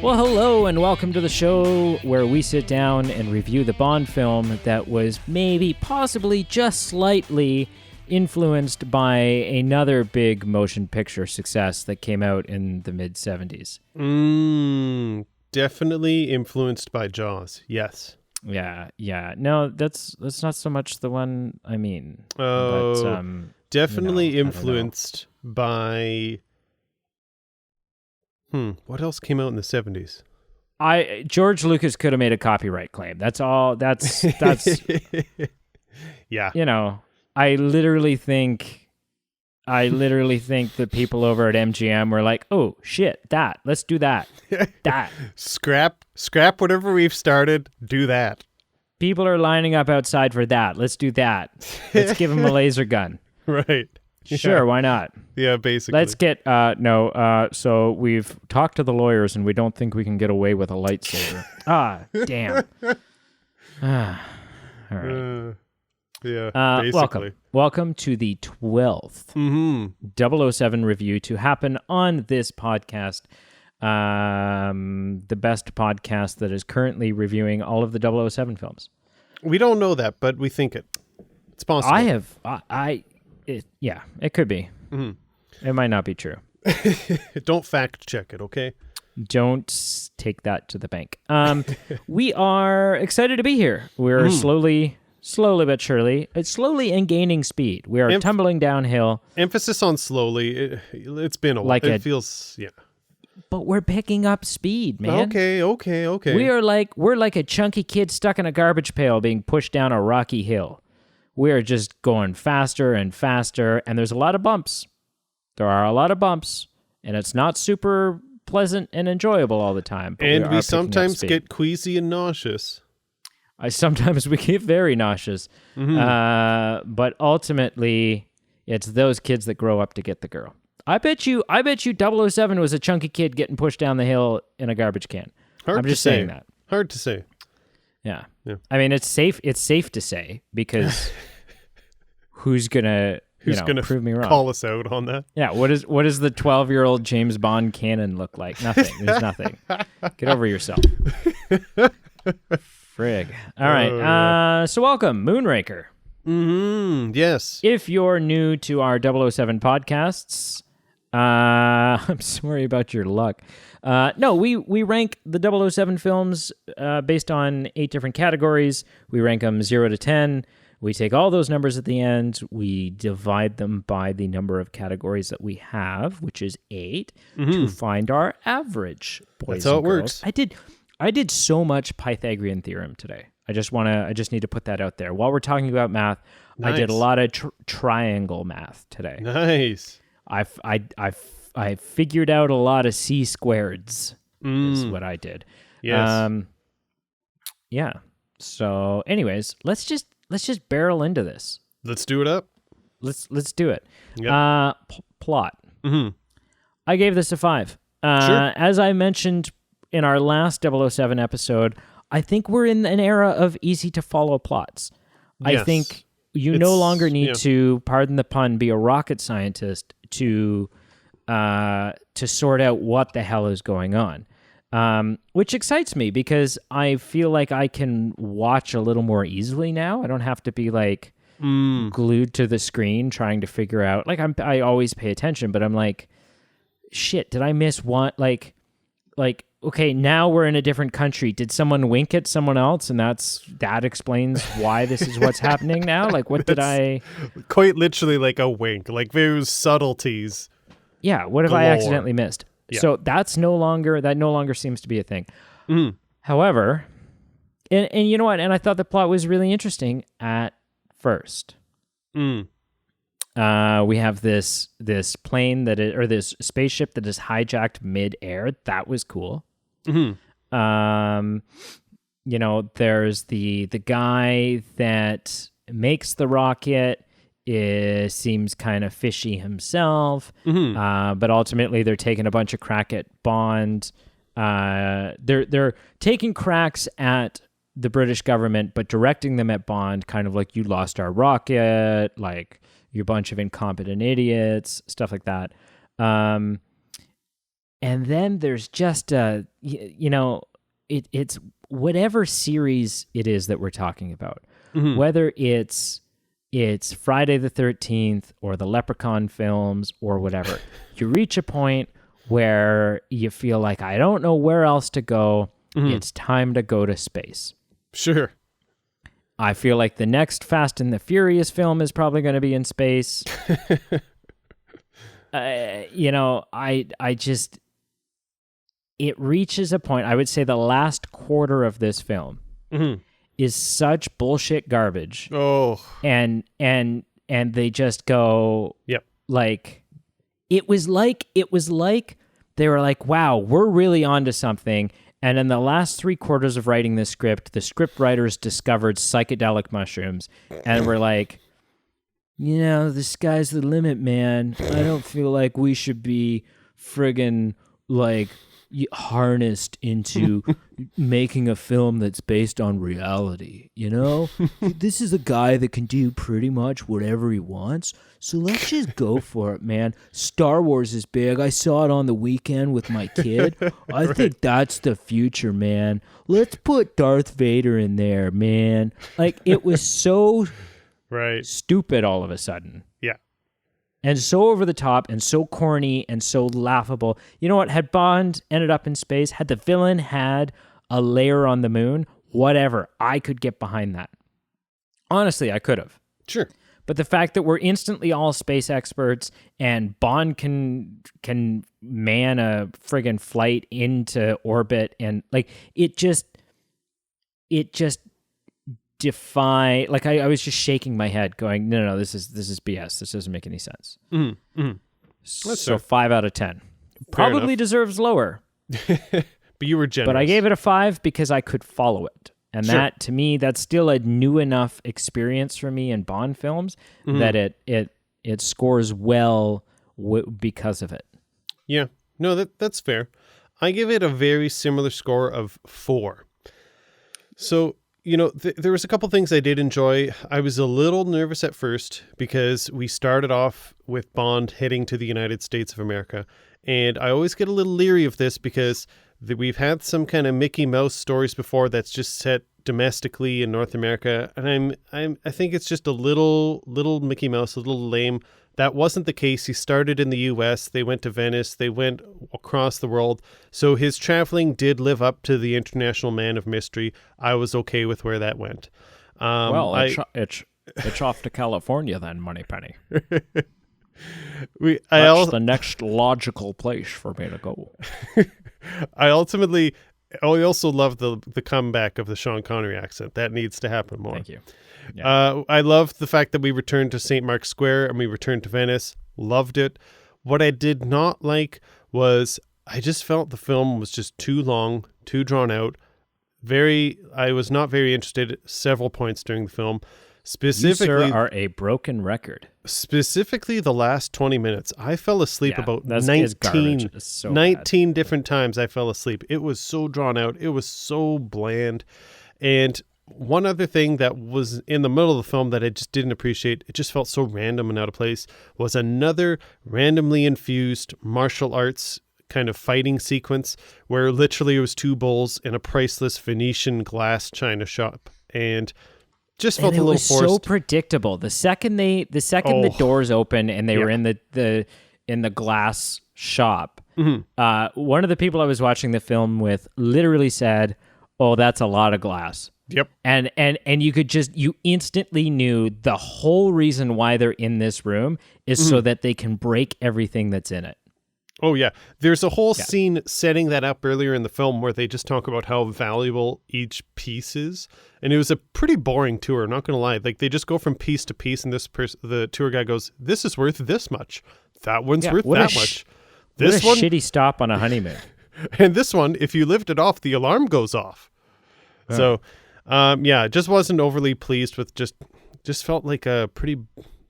Well, hello and welcome to the show where we sit down and review the Bond film that was maybe, possibly, just slightly influenced by another big motion picture success that came out in the mid-70s. Definitely influenced by Jaws, yes. Yeah. No, that's not so much the one I mean. Oh, but, definitely influenced by... what else came out in the 70s? George Lucas could have made a copyright claim. That's all. That's yeah. You know, I literally think the people over at MGM were like, "Oh shit, let's do that." That scrap whatever we've started, do that. People are lining up outside for that. Let's do that. Let's give them a laser gun. Right. Sure, Yeah. why not? Yeah, basically. Let's get so we've talked to the lawyers and we don't think we can get away with a lightsaber. Damn. All right. Yeah, basically. Welcome to the 12th 007 review to happen on this podcast. The best podcast that is currently reviewing all of the 007 films. We don't know that, but we think it's possible. It could be. It might not be true. Don't fact check it, okay? Don't take that to the bank. We are excited to be here. We're slowly but surely, slowly and gaining speed. We are tumbling downhill. Emphasis on slowly. It's been a while. It feels, yeah. But we're picking up speed, man. Okay. We're like a chunky kid stuck in a garbage pail being pushed down a rocky hill. We're just going faster and faster, and there's a lot of bumps. There are a lot of bumps, and it's not super pleasant and enjoyable all the time. And we sometimes get queasy and nauseous. Sometimes we get very nauseous. But ultimately, it's those kids that grow up to get the girl. I bet you 007 was a chunky kid getting pushed down the hill in a garbage can. I'm just saying that. Hard to say. Yeah. I mean, it's safe to say because who's gonna prove me wrong? Call us out on that. Yeah. What does the 12-year-old James Bond canon look like? Nothing. There's nothing. Get over yourself. Frig. All right. So welcome, Moonraker. Yes. If you're new to our 007 podcasts, I'm sorry about your luck. No, we rank the 007 films based on 8 different categories. We rank them 0 to 10. We take all those numbers at the end. We divide them by the number of categories that we have, which is 8, to find our average. Boys That's how and it girls. works. I did so much Pythagorean theorem today. I just need to put that out there. While we're talking about math, nice. I did a lot of triangle math today. Nice. I figured out a lot of C-squareds is what I did. Yes. Yeah. So anyways, let's just barrel into this. Let's do it up. Let's do it. Yep. Plot. I gave this a 5. Sure. As I mentioned in our last 007 episode, I think we're in an era of easy to follow plots. Yes. I think you no longer need to, pardon the pun, be a rocket scientist to sort out what the hell is going on, which excites me because I feel like I can watch a little more easily now. I don't have to be like glued to the screen trying to figure out. Like I always pay attention, but I'm like, shit, did I miss one? Like, okay, now we're in a different country. Did someone wink at someone else, and that explains why this is what's happening now? Like, what did I? Quite literally, like a wink. Like those subtleties. Yeah, what have I accidentally missed? Yeah. So that no longer seems to be a thing. However, and you know what? And I thought the plot was really interesting at first. We have this plane or this spaceship that is hijacked mid-air. That was cool. You know, there's the guy that makes the rocket. Seems kind of fishy himself, but ultimately they're taking a bunch of crack at Bond. They're taking cracks at the British government, but directing them at Bond, kind of like, you lost our rocket, like, you're a bunch of incompetent idiots, stuff like that. And then there's just it's whatever series it is that we're talking about, whether it's Friday the 13th or the Leprechaun films or whatever. You reach a point where you feel like, I don't know where else to go. It's time to go to space. Sure. I feel like the next Fast and the Furious film is probably going to be in space. It reaches a point, I would say the last quarter of this film is such bullshit garbage. Oh. And they just go, yep. Like, it was like they were like, wow, we're really onto something. And in the last 3/4 of writing this script, the script writers discovered psychedelic mushrooms and were like, the sky's the limit, man. I don't feel like we should be friggin' like harnessed into making a film that's based on reality, This is a guy that can do pretty much whatever he wants, so let's just go for it, man. Star Wars is big. I saw it on the weekend with my kid. I think that's the future, man. Let's put Darth Vader in there, man. Like, it was so stupid all of a sudden. Yeah. And so over the top and so corny and so laughable. You know what? Had Bond ended up in space, had the villain had a lair on the moon, whatever, I could get behind that. Honestly, I could have. Sure. But the fact that we're instantly all space experts and Bond can man a friggin' flight into orbit and like it just defy, like I was just shaking my head going, no, this is BS. This doesn't make any sense. So 5 out of 10. Probably deserves lower. But you were generous. But I gave it a 5 because I could follow it. And that, to me, that's still a new enough experience for me in Bond films that it scores well because of it. Yeah. No, that's fair. I give it a very similar score of 4. So, there was a couple things I did enjoy. I was a little nervous at first because we started off with Bond heading to the United States of America. And I always get a little leery of this because we've had some kind of Mickey Mouse stories before that's just set domestically in North America. And I think it's just a little Mickey Mouse, a little lame. That wasn't the case. He started in the U.S. They went to Venice. They went across the world. So his traveling did live up to the International Man of Mystery. I was okay with where that went. It's off to California then, Moneypenny. That's the next logical place for me to go. I also love the comeback of the Sean Connery accent. That needs to happen more. Thank you. Yeah. I love the fact that we returned to St. Mark's Square and we returned to Venice. Loved it. What I did not like was I just felt the film was just too long, too drawn out. I was not very interested at several points during the film. Specifically, you, sir, are a broken record. Specifically, the last 20 minutes. I fell asleep about 19 different times. I fell asleep. It was so drawn out. It was so bland. And one other thing that was in the middle of the film that I just didn't appreciate, it just felt so random and out of place, was another randomly infused martial arts kind of fighting sequence where literally it was 2 bulls in a priceless Venetian glass china shop. And just felt a little forced. It was so predictable. The second the doors open and they were in the glass shop, one of the people I was watching the film with literally said, "Oh, that's a lot of glass." Yep. And you instantly knew the whole reason why they're in this room is so that they can break everything that's in it. Oh, yeah. There's a whole scene setting that up earlier in the film where they just talk about how valuable each piece is. And it was a pretty boring tour, not going to lie. Like, they just go from piece to piece, and the tour guy goes, this is worth this much. That one's worth that much. This what a shitty stop on a honeymoon. And this one, if you lift it off, the alarm goes off. So, it just wasn't overly pleased with just felt like a pretty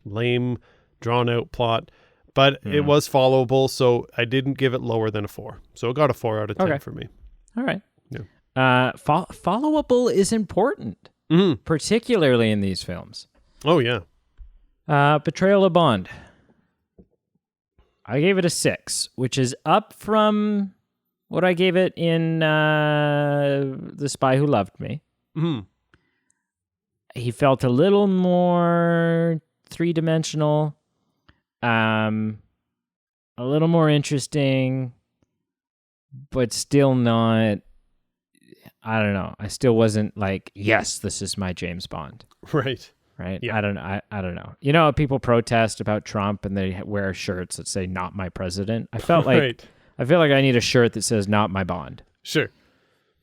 lame, drawn-out plot. But it was followable, so I didn't give it lower than a 4. So it got a 4 out of 10 for me. All right. Yeah. Followable is important, particularly in these films. Oh, yeah. Betrayal of Bond. I gave it a 6, which is up from what I gave it in The Spy Who Loved Me. Mm-hmm. He felt a little more three-dimensional, a little more interesting, but still not, I don't know. I still wasn't like, yes, this is my James Bond. Right. Yeah. I don't know. You know, people protest about Trump and they wear shirts that say "Not my president." I felt like Right. I feel like I need a shirt that says "Not my Bond." Sure.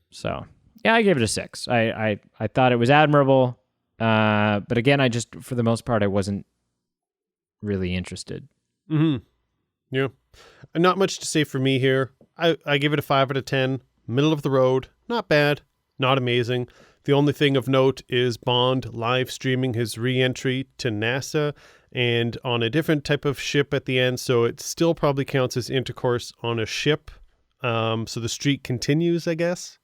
So yeah, I gave it a 6. I thought it was admirable, but again, I just for the most part I wasn't really interested. Mm-hmm. Yeah. Not much to say for me here. I give it a 5 out of 10. Middle of the road. Not bad. Not amazing. The only thing of note is Bond live streaming his re-entry to NASA and on a different type of ship at the end, so it still probably counts as intercourse on a ship. So the streak continues, I guess.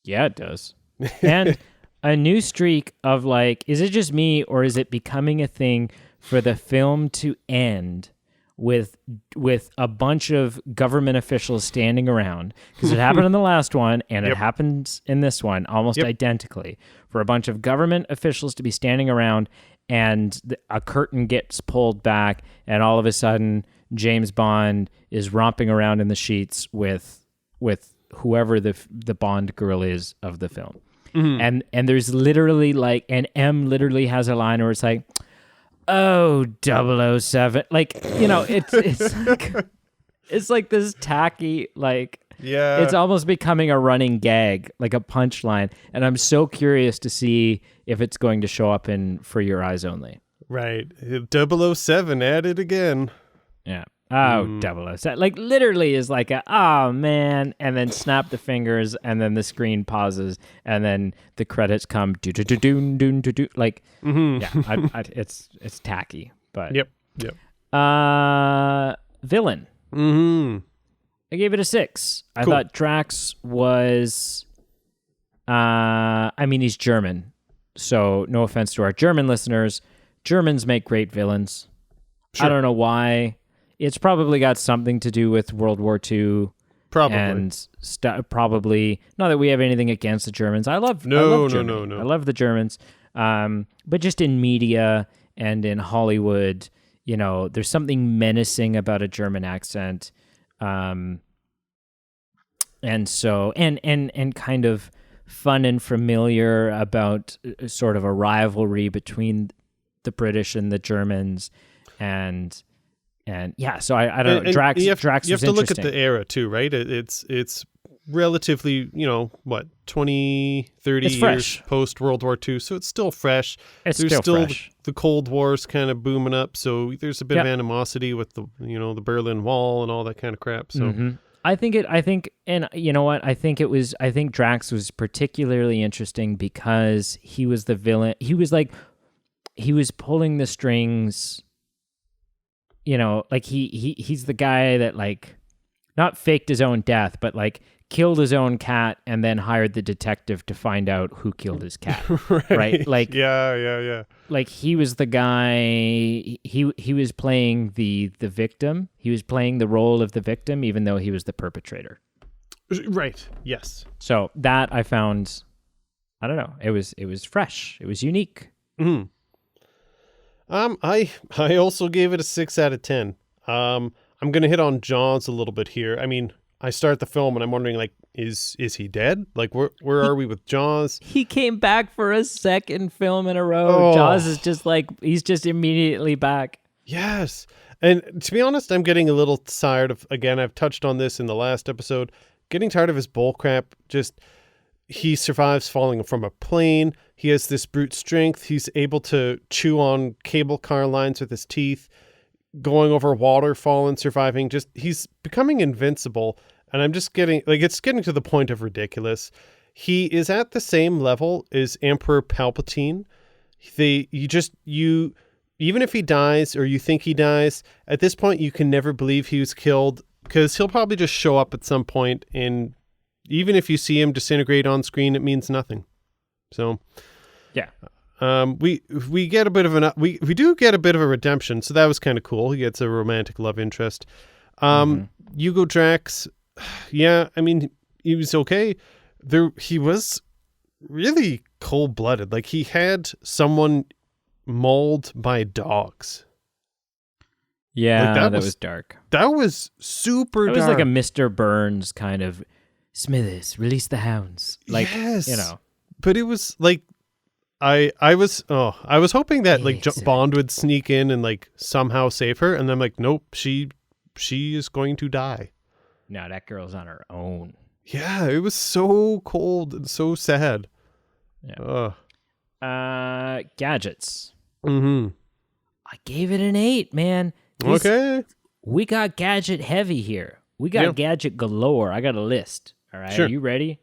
Yeah, it does. And a new streak of like, is it just me or is it becoming a thing for the film to end with a bunch of government officials standing around? Because it happened in the last one and it happens in this one almost identically, for a bunch of government officials to be standing around and a curtain gets pulled back and all of a sudden James Bond is romping around in the sheets with whoever the Bond girl is of the film. Mm-hmm. And there's literally like, and M literally has a line where it's like, "Oh, 007." Like, you know, it's like this tacky, like, yeah, it's almost becoming a running gag, like a punchline. And I'm so curious to see if it's going to show up in For Your Eyes Only. Right. 007 at it again. Yeah. Oh, 007. Like, literally is like oh, man, and then snap the fingers, and then the screen pauses, and then the credits come, do-do-do-do-do-do-do. Like, yeah, it's tacky, but... Yep. Villain. Mm-hmm. I gave it a 6. I Cool. thought Drax was... I mean, he's German, so no offense to our German listeners. Germans make great villains. Sure. I don't know why... It's probably got something to do with World War II. Probably. And probably, not that we have anything against the Germans. I love Germany. No. I love the Germans. But just in media and in Hollywood, you know, there's something menacing about a German accent. And so, and kind of fun and familiar about sort of a rivalry between the British and the Germans. And yeah, so I don't know. Drax you was interesting. You have to look at the era too, right? It's relatively, 20, 30 years fresh. Post World War II, so it's still fresh. There's still fresh. The Cold War's kind of booming up, so there's a bit of animosity with the the Berlin Wall and all that kind of crap. So I think, and you know what? I think Drax was particularly interesting because he was the villain. He was pulling the strings. Like he's the guy that like not faked his own death, but like killed his own cat and then hired the detective to find out who killed his cat. right? Like yeah. Like he was the guy. He was playing the victim. He was playing the role of the victim, even though he was the perpetrator. Right. Yes. So that I found, I don't know. It was fresh. It was unique. Mm-hmm. I also gave it a 6 out of 10. I'm going to hit on Jaws a little bit here. I mean, I start the film and I'm wondering, like, is he dead? Like, where are we with Jaws? He came back for a second film in a row. Oh. Jaws is just like, he's just immediately back. Yes. And to be honest, I'm getting a little tired of, again, I've touched on this in the last episode, getting tired of his bullcrap. Just, he survives falling from a plane. He has this brute strength. He's able to chew on cable car lines with his teeth, going over waterfall and surviving. Just, he's becoming invincible. And I'm just getting, like, it's getting to the point of ridiculous. He is at the same level as Emperor Palpatine. Even if he dies or you think he dies, at this point, you can never believe he was killed because he'll probably just show up at some point, and even if you see him disintegrate on screen, it means nothing. So, yeah, We get a bit of we do get a bit of a redemption, so that was kind of cool. He gets a romantic love interest. Hugo Drax, yeah, I mean, he was okay. He was really cold-blooded. Like, he had someone mauled by dogs. Yeah, like that was dark. That was super dark. It was like a Mr. Burns kind of, Smithers, release the hounds. Like, yes. You know. But it was like, I was hoping that like Bond would sneak in and like somehow save her, and I'm like, nope, she is going to die. No, that girl's on her own. Yeah, it was so cold and so sad. Yeah. Gadgets. Mm-hmm. I gave it an 8, man. Okay. We got gadget heavy here. We got gadget galore. I got a list. All right. Sure. Are you ready?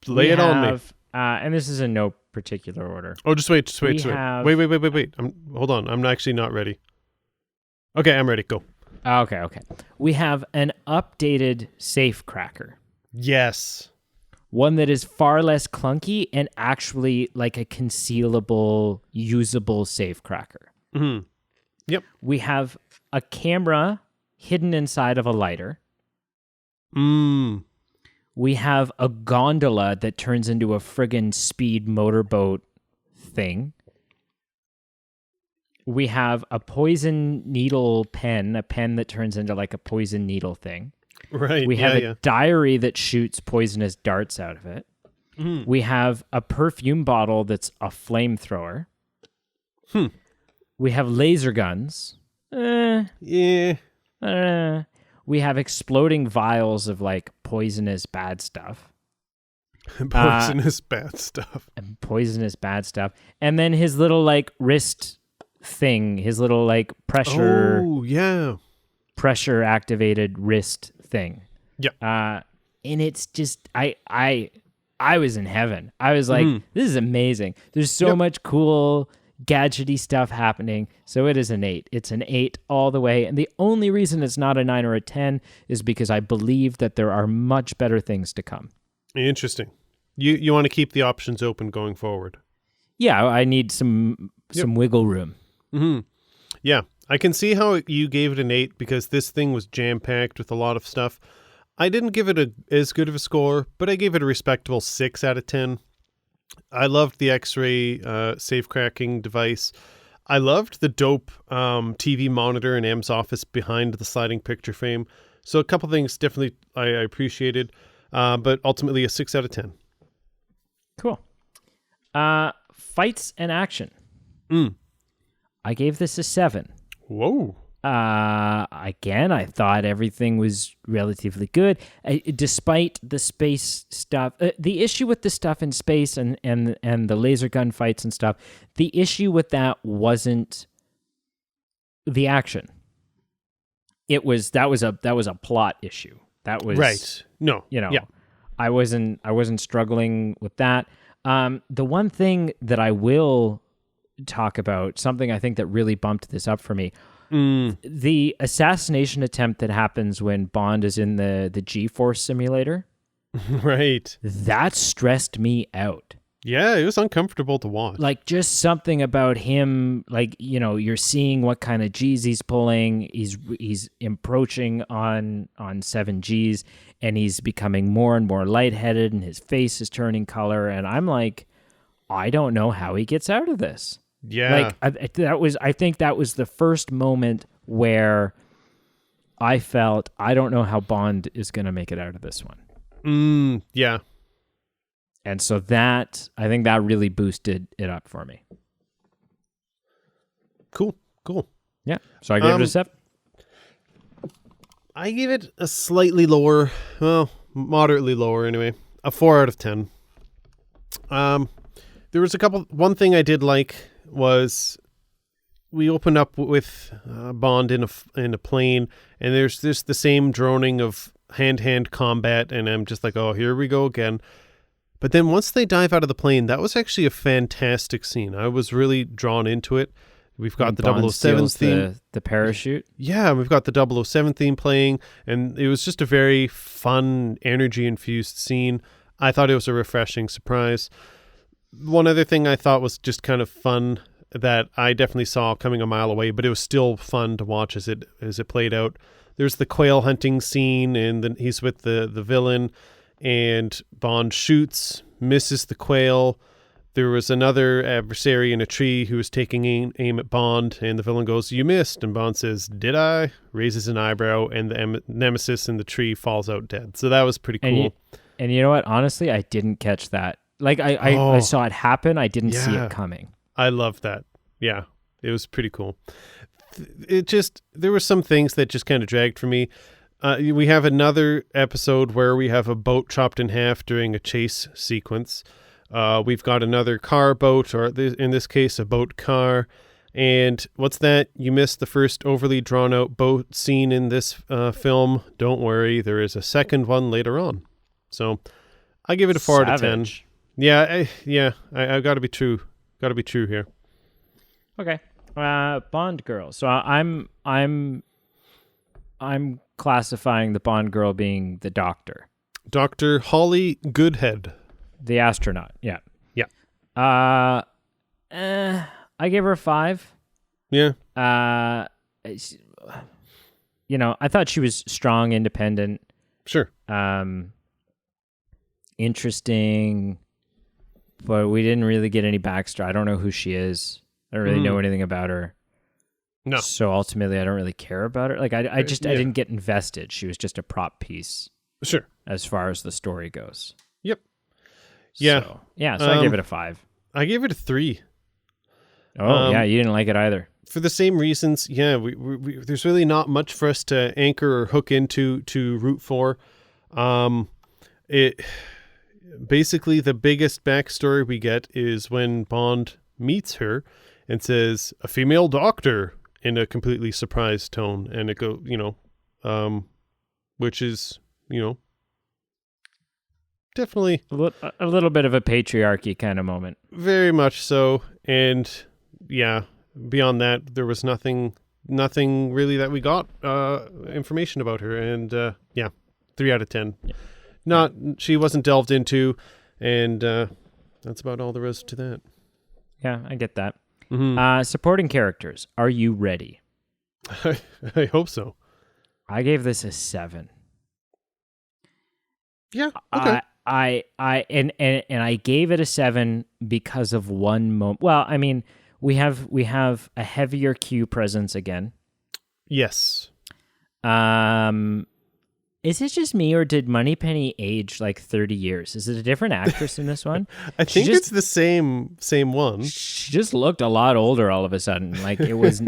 Lay it on me. And this is in no particular order. Oh, just wait. Wait. Hold on. I'm actually not ready. Okay, I'm ready. Go. Okay. We have an updated safe cracker. Yes. One that is far less clunky and actually like a concealable, usable safe cracker. Mm-hmm. Yep. We have a camera hidden inside of a lighter. We have a gondola that turns into a friggin' speed motorboat thing. We have a poison needle pen, a pen that turns into like a poison needle thing. Right. We have a diary that shoots poisonous darts out of it. Mm. We have a perfume bottle that's a flamethrower. We have laser guns. Yeah. We have exploding vials of like poisonous bad stuff. Poisonous bad stuff. And then his little like wrist thing, his little like pressure. Oh, yeah. Pressure activated wrist thing. Yeah. And it's just I was in heaven. I was like, this is amazing. There's so much cool gadgety stuff happening. So it is an 8. It's an 8 all the way. And the only reason it's not a 9 or a 10 is because I believe that there are much better things to come. Interesting. You want to keep the options open going forward. Yeah, I need some wiggle room. Mm-hmm. Yeah, I can see how you gave it an 8 because this thing was jam-packed with a lot of stuff. I didn't give it as good of a score, but I gave it a respectable 6 out of 10. I loved the X-ray safe cracking device. I loved the dope TV monitor in M's office behind the sliding picture frame. So a couple things definitely I appreciated, but ultimately a 6 out of 10. Cool. Fights and action. I gave this a 7. Whoa. Again, I thought everything was relatively good, despite the space stuff. The issue with the stuff in space and the laser gun fights and stuff, the issue with that wasn't the action. That was a plot issue. That was right. No, I wasn't struggling with that. The one thing that I will talk about, something I think that really bumped this up for me. The assassination attempt that happens when Bond is in the G-Force simulator. Right. That stressed me out. Yeah, it was uncomfortable to watch. Like, just something about him, like, you're seeing what kind of G's he's pulling. He's approaching on 7 G's, and he's becoming more and more lightheaded, and his face is turning color. And I'm like, I don't know how he gets out of this. Yeah. Like, I think that was the first moment where I felt, I don't know how Bond is going to make it out of this one. Yeah. And so I think that really boosted it up for me. Cool. Yeah. So I gave it a 7. I gave it a slightly lower, well, moderately lower anyway, a 4 out of 10. There was one thing I did like was we opened up with Bond in a plane, and there's just the same droning of hand-to-hand combat, and I'm just like, oh, here we go again. But then once they dive out of the plane, that was actually a fantastic scene. I was really drawn into it. We've got the Bond 007 theme. The parachute. Yeah, we've got the 007 theme playing, and it was just a very fun, energy-infused scene. I thought it was a refreshing surprise. one other thing I thought was just kind of fun that I definitely saw coming a mile away, but it was still fun to watch as it played out. There's the quail hunting scene, and then he's with the villain, and Bond shoots, misses the quail. There was another adversary in a tree who was taking aim at Bond, and the villain goes, "You missed," and Bond says, "Did I?" Raises an eyebrow, and the nemesis in the tree falls out dead. So that was pretty cool. And you know what? Honestly, I didn't catch that. Like, I saw it happen. I didn't see it coming. I love that. Yeah, it was pretty cool. There were some things that just kind of dragged for me. We have another episode where we have a boat chopped in half during a chase sequence. We've got another car boat, or in this case, a boat car. And what's that? You missed the first overly drawn out boat scene in this film. Don't worry, there is a second one later on. So I give it a 4 out of 10. Yeah, I got to be true. Got to be true here. Okay. Bond girl. So I'm classifying the Bond girl being the doctor. Dr. Holly Goodhead. The astronaut. Yeah. Yeah. I gave her a 5. Yeah. I thought she was strong, independent. Sure. Interesting, but we didn't really get any backstory. I don't know who she is. I don't really know anything about her. No. So ultimately, I don't really care about her. Like, I didn't get invested. She was just a prop piece. Sure. As far as the story goes. Yep. Yeah. So I gave it a 5. I gave it a 3. Oh, yeah, you didn't like it either. For the same reasons, yeah, we there's really not much for us to anchor or hook into to root for. It basically, the biggest backstory we get is when Bond meets her and says, "A female doctor," in a completely surprised tone, and it go, which is, definitely a little bit of a patriarchy kind of moment. Very much so. And yeah, beyond that, there was nothing really that we got information about her. And 3 out of 10. Yeah. She wasn't delved into, and that's about all there is to that. Yeah, I get that. Mm-hmm. Supporting characters. Are you ready? I hope so. I gave this a 7. Yeah. Okay. I gave it a 7 because of one moment. Well, I mean, we have a heavier Q presence again. Yes. Is it just me, or did Moneypenny age like 30 years? Is it a different actress in this one? I think it's the same one. She just looked a lot older all of a sudden. Like, it was,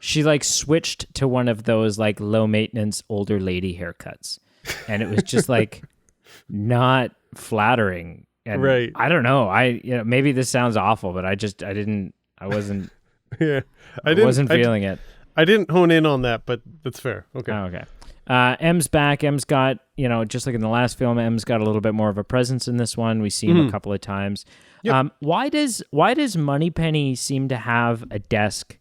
she like switched to one of those like low maintenance older lady haircuts, and it was just like not flattering. And right. I don't know. Maybe this sounds awful, but I wasn't feeling it. I didn't hone in on that, but that's fair. Okay. Oh, okay. M's back. M's got, just like in the last film, M's got a little bit more of a presence in this one. We see him a couple of times. Yep. Why does Moneypenny seem to have a desk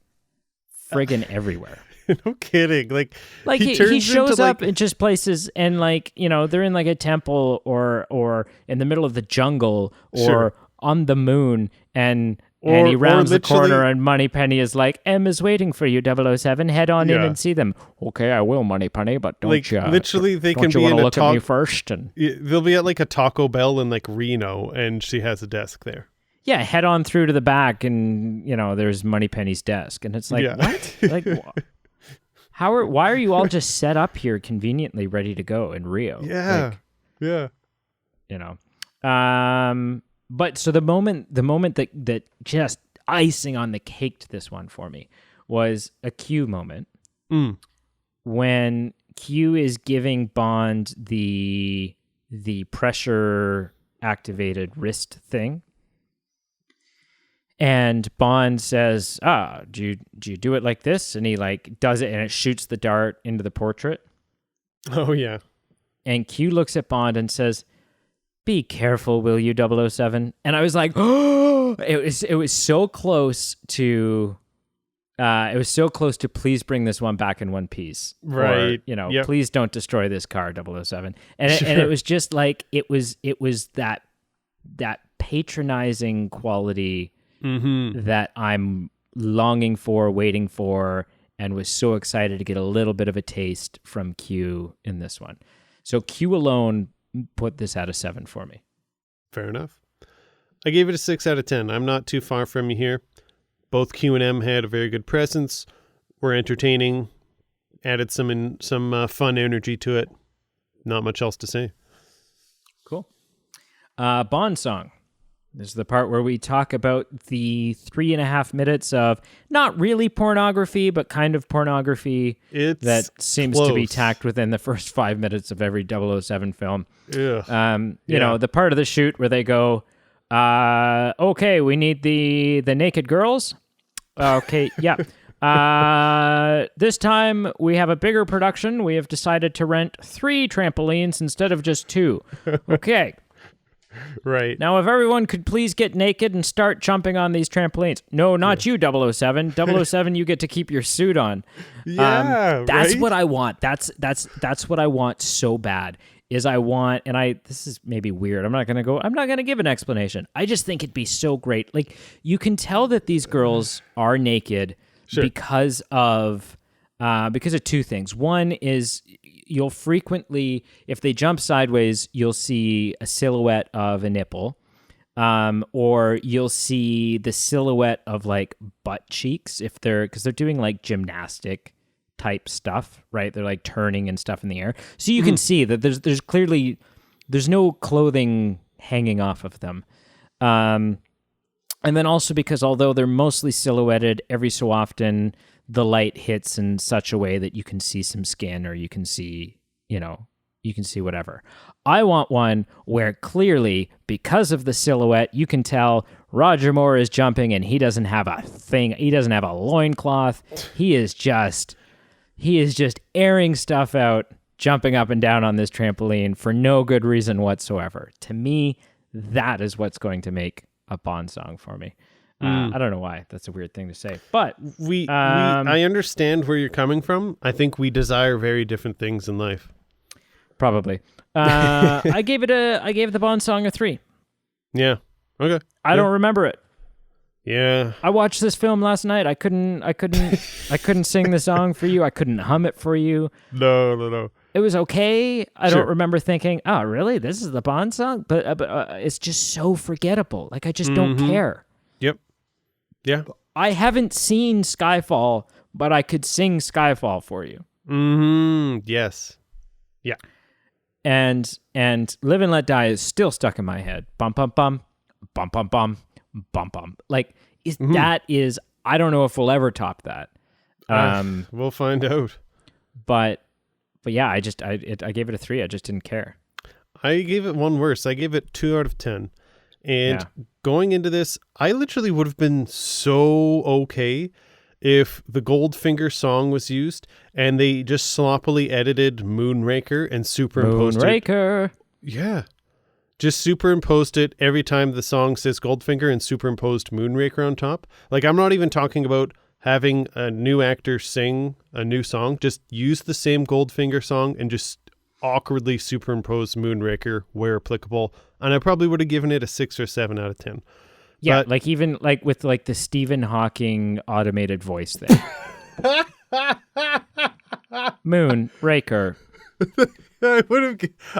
friggin' everywhere? No kidding. Like he shows up in just places, and they're in like a temple or in the middle of the jungle or on the moon, and he rounds the corner, and Moneypenny is like, "M is waiting for you, 007. Head on in and see them." Okay, I will, Moneypenny, but don't you? Literally, they don't can you be want in to a look at me first? And they'll be at like a Taco Bell in like Reno, and she has a desk there. Yeah, head on through to the back, and there's Moneypenny's desk, and it's like, what? Like, why are you all just set up here conveniently, ready to go in Rio? Yeah, But so the moment that just icing on the cake to this one for me was a Q moment when Q is giving Bond the pressure activated wrist thing, and Bond says, do you do it like this? And he like does it, and it shoots the dart into the portrait. Oh yeah. And Q looks at Bond and says, "Be careful, will you, 007?" And I was like, "Oh!" It was so close to, please bring this one back in one piece, right? Or, please don't destroy this car, 007. And it was just like it was that patronizing quality Mm-hmm. that I'm longing for, waiting for, and was so excited to get a little bit of a taste from Q in this one. So Q alone put this at a 7 for me. Fair enough. I gave it a 6 out of 10. I'm not too far from you here. Both Q and M had a very good presence, were entertaining, added some fun energy to it. Not much else to say. Cool. Bond song. This is the part where we talk about the 3.5 minutes of not really pornography, but kind of pornography that seems to be tacked within the first 5 minutes of every 007 film. Ugh. You know, the part of the shoot where they go, okay, we need the naked girls. Okay, yeah. This time we have a bigger production. We have decided to rent 3 trampolines instead of just 2. Okay. Right. Now, if everyone could please get naked and start jumping on these trampolines. No, not you, 007. 007, you get to keep your suit on. Yeah, that's right? what I want. That's what I want so bad. This is maybe weird. I'm not going to give an explanation. I just think it'd be so great. Like, you can tell that these girls are naked because of 2 things. One is you'll frequently, if they jump sideways, you'll see a silhouette of a nipple, or you'll see the silhouette of like butt cheeks because they're doing like gymnastic type stuff, right? They're like turning and stuff in the air. So you can see that there's clearly, there's no clothing hanging off of them. And then also because although they're mostly silhouetted, every so often the light hits in such a way that you can see some skin, or you can see whatever. I want one where clearly, because of the silhouette, you can tell Roger Moore is jumping and he doesn't have a thing. He doesn't have a loincloth. He is just airing stuff out, jumping up and down on this trampoline for no good reason whatsoever. To me, that is what's going to make a Bond song for me. I don't know why. That's a weird thing to say. But I understand where you're coming from. I think we desire very different things in life. Probably. I gave the Bond song a 3. Yeah. Okay. I don't remember it. Yeah. I watched this film last night. I couldn't sing the song for you. I couldn't hum it for you. No. It was okay. I don't remember thinking, "Oh, really? This is the Bond song?" But it's just so forgettable. Like, I just don't care. Yep. Yeah. I haven't seen Skyfall, but I could sing Skyfall for you. Yes. Yeah. And Live and Let Die is still stuck in my head. Bum bum bum, bum bum bum, bum bum. Like, that is. I don't know if we'll ever top that. We'll find out. But yeah, I gave it a 3. I just didn't care. I gave it one worse. I gave it 2 out of 10. And going into this, I literally would have been so okay if the Goldfinger song was used and they just sloppily edited Moonraker and superimposed Moonraker. Yeah. Just superimposed it every time the song says Goldfinger and superimposed Moonraker on top. Like, I'm not even talking about having a new actor sing a new song. Just use the same Goldfinger song and just awkwardly superimpose Moonraker where applicable. And I probably would have given it a 6 or 7 out of 10. Yeah, like even like with like the Stephen Hawking automated voice thing. Moonraker.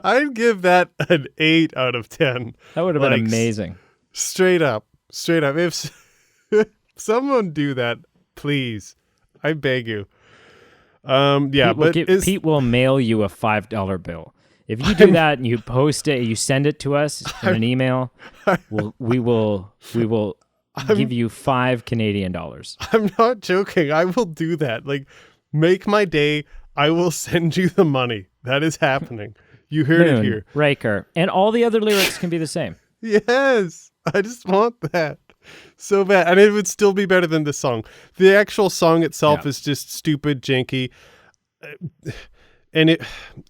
I'd give that an 8 out of 10. That would have been amazing. Straight up. If someone do that, please. I beg you. Pete will mail you a $5 bill. If you do that and you post it, you send it to us in an email, we will give you $5 Canadian. I'm not joking. I will do that. Like, make my day. I will send you the money. That is happening. You heard it here. Raker. And all the other lyrics can be the same. Yes. I just want that so bad. And it would still be better than the song. The actual song itself is just stupid, janky. And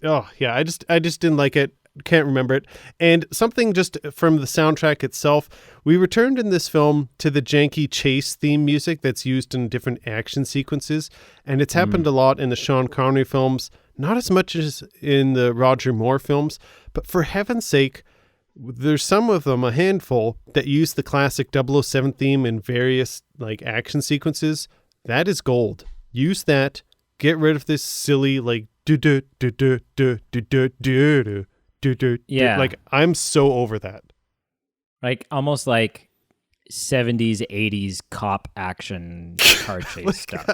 I just didn't like it. Can't remember it. And something just from the soundtrack itself, we returned in this film to the janky chase theme music that's used in different action sequences. And it's happened a lot in the Sean Connery films, not as much as in the Roger Moore films. But for heaven's sake, there's some of them, a handful, that use the classic 007 theme in various like action sequences. That is gold. Use that. Get rid of this silly like Yeah. Like I'm so over that. Like almost like 70s, 80s cop action car chase Like, stuff.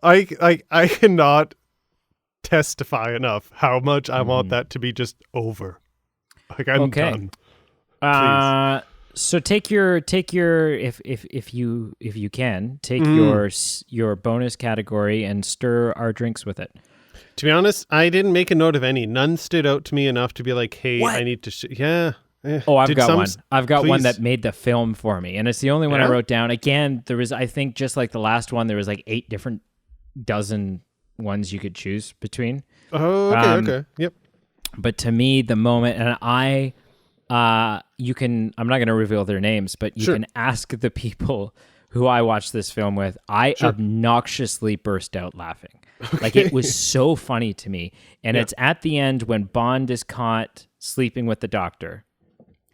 I cannot testify enough how much I want that to be just over. Like I'm done. So take your if you can take your bonus category and stir our drinks with it. To be honest, I didn't make a note of any. None stood out to me enough to be like, hey, What? I need to yeah. Oh, I've got one. I've got one Please. that made the film for me, and it's the only one I wrote down. Again, there was, I think, just like the last one, there was like 8 different dozen ones you could choose between. Oh, okay. Yep. But to me, the moment, and you can, I'm not going to reveal their names, but you can ask the people who I watched this film with. I obnoxiously burst out laughing. Like it was so funny to me. And it's at the end when Bond is caught sleeping with the doctor.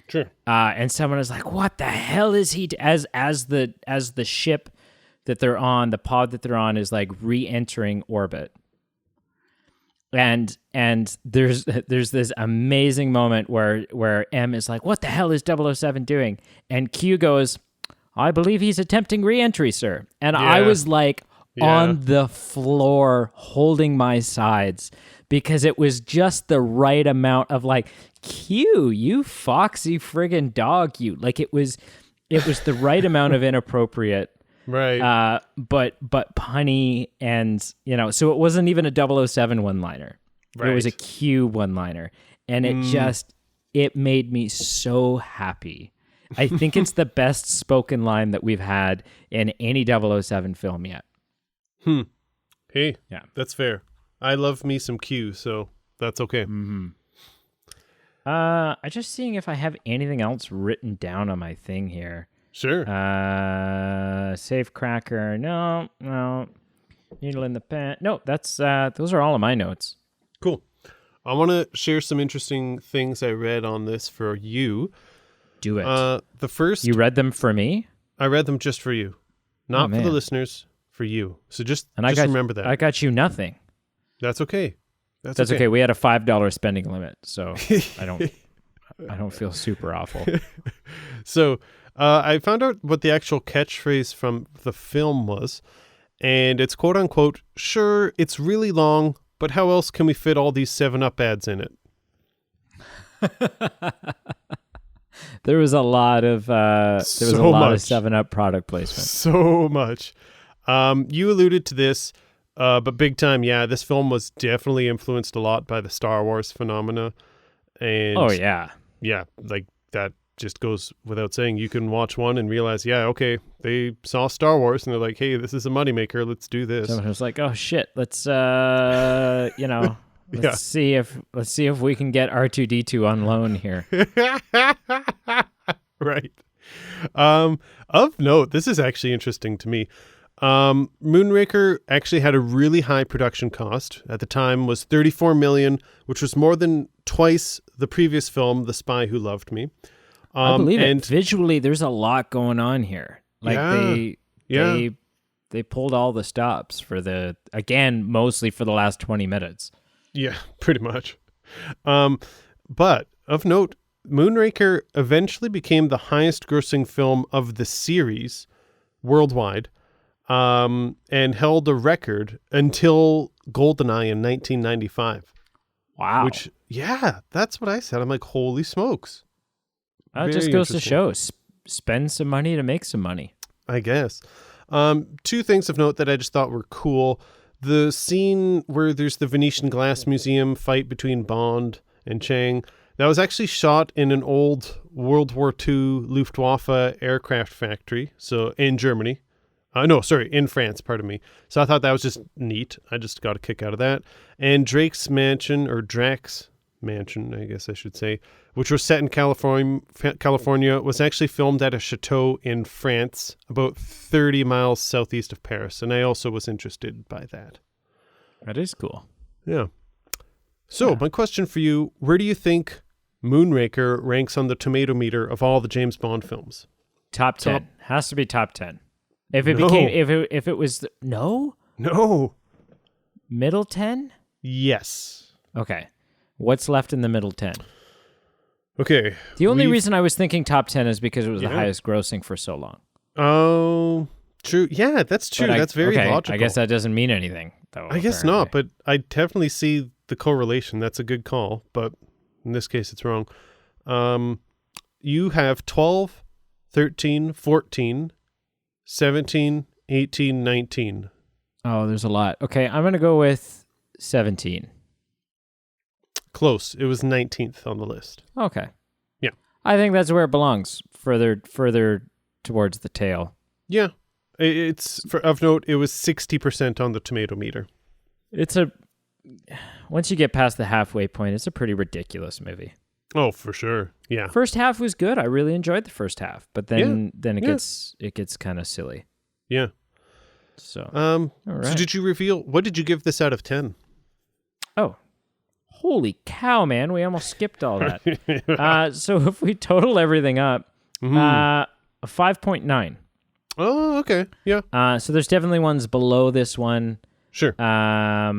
Sure. And someone is like, "What the hell is he?" As the ship that they're on, the pod that they're on is like re-entering orbit. And there's this amazing moment where M is like, "What the hell is 007 doing?" And Q goes, "I believe he's attempting re-entry, sir." And I was like on the floor holding my sides because it was just the right amount of like, Q, you foxy friggin' dog, you. Like it was the right amount of inappropriate. Right. But punny, and so it wasn't even a 007 one-liner. Right. It was a Q one-liner, and it made me so happy. I think it's the best spoken line that we've had in any 007 film yet. Hey, that's fair. I love me some Q, so that's okay. I'm just seeing if I have anything else written down on my thing here. Sure. Safe cracker. No. Needle in the pen. No, that's those are all of my notes. Cool. I want to share some interesting things I read on this for you. Do it. The first... You read them for me? I read them just for you. Not for the listeners, for you. So just remember that. I got you nothing. That's okay. That's okay. We had a $5 spending limit, so I don't feel super awful. So I found out what the actual catchphrase from the film was, and it's quote unquote, "Sure, it's really long, but how else can we fit all these 7-Up ads in it?" There was a lot of 7-Up product placement. So much. You alluded to this, but big time, this film was definitely influenced a lot by the Star Wars phenomena. And like that just goes without saying. You can watch one and realize, they saw Star Wars and they're like, hey, this is a moneymaker. Let's do this. Someone was like, oh shit, let's see if we can get R2-D2 on loan here. Right. Of note, this is actually interesting to me. Moonraker actually had a really high production cost. At the time was $34 million, which was more than twice the previous film, The Spy Who Loved Me. I believe it. Visually, there's a lot going on here. Like they pulled all the stops for mostly for the last 20 minutes. Yeah, pretty much. But of note, Moonraker eventually became the highest grossing film of the series worldwide, and held a record until GoldenEye in 1995. Wow. Which, that's what I said. I'm like, holy smokes. That just goes to show, spend some money to make some money. I guess. 2 things of note that I just thought were cool. The scene where there's the Venetian Glass Museum fight between Bond and Chang, that was actually shot in an old World War II Luftwaffe aircraft factory, so in Germany. In France, pardon me. So I thought that was just neat. I just got a kick out of that. And Drake's mansion, or Drax mansion, I guess I should say, which was set in California, was actually filmed at a chateau in France, about 30 miles southeast of Paris. And I also was interested by that. That is cool. Yeah. So my question for you, where do you think Moonraker ranks on the tomato meter of all the James Bond films? Top 10. Has to be top 10. If it No. became, if it was, no? No. Middle 10? Yes. Okay. What's left in the middle 10? Okay. The only reason I was thinking top 10 is because it was the Yeah. highest grossing for so long. Oh, true. Yeah, that's true. But That's very logical. I guess that doesn't mean anything, though. I guess not, but I definitely see the correlation. That's a good call, but in this case, it's wrong. You have 12, 13, 14, 17, 18, 19. Oh, there's a lot. Okay, I'm going to go with 17. Close. It was 19th on the list. Okay. Yeah. I think that's where it belongs, further towards the tail. Yeah. Of note, it was 60% on the tomato meter. Once you get past the halfway point, it's a pretty ridiculous movie. Oh, for sure. Yeah. First half was good. I really enjoyed the first half, but then it gets kind of silly. Yeah. So, all right. So did you reveal, what did you give this out of 10? Oh, holy cow, man. We almost skipped all that. So if we total everything up, a 5.9. Oh, okay. Yeah. So there's definitely ones below this one. Sure. But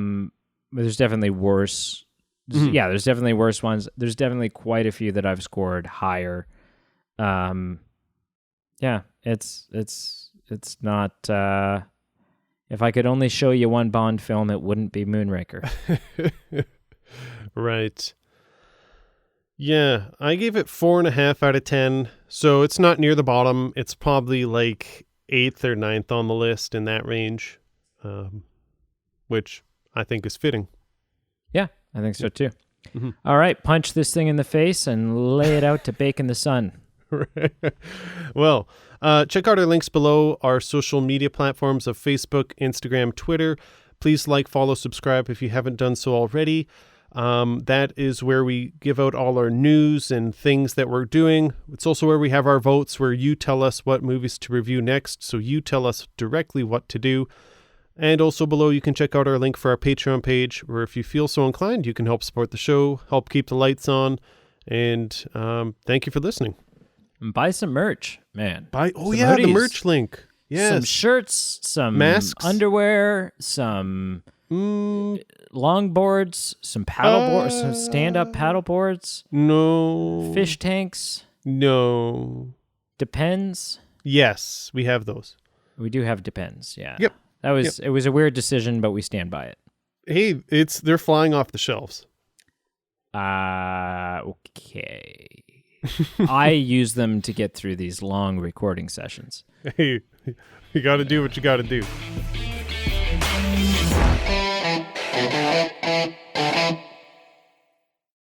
there's definitely worse. Yeah, there's definitely worse ones. There's definitely quite a few that I've scored higher. Yeah, it's not. If I could only show you one Bond film, it wouldn't be Moonraker. Right. Yeah, I gave it 4.5 out of 10. So it's not near the bottom. It's probably like 8th or 9th on the list, in that range, which I think is fitting. Yeah, I think so too. Mm-hmm. All right, punch this thing in the face and lay it out to bake in the sun. Well, check out our links below, our social media platforms of Facebook, Instagram, Twitter. Please like, follow, subscribe if you haven't done so already. That is where we give out all our news and things that we're doing. It's also where we have our votes, where you tell us what movies to review next. So you tell us directly what to do. And also below, you can check out our link for our Patreon page, where if you feel so inclined, you can help support the show, help keep the lights on. And thank you for listening. And buy some merch, man. The hoodies. merch link. Yes. Some shirts, some masks, underwear, some longboards, some paddleboards, some stand-up paddleboards. No. Fish tanks. No. Depends. Yes, we have those. We do have depends, yeah. Yep. It was a weird decision, but we stand by it. Hey, they're flying off the shelves. Okay. I use them to get through these long recording sessions. Hey, you got to do what you got to do.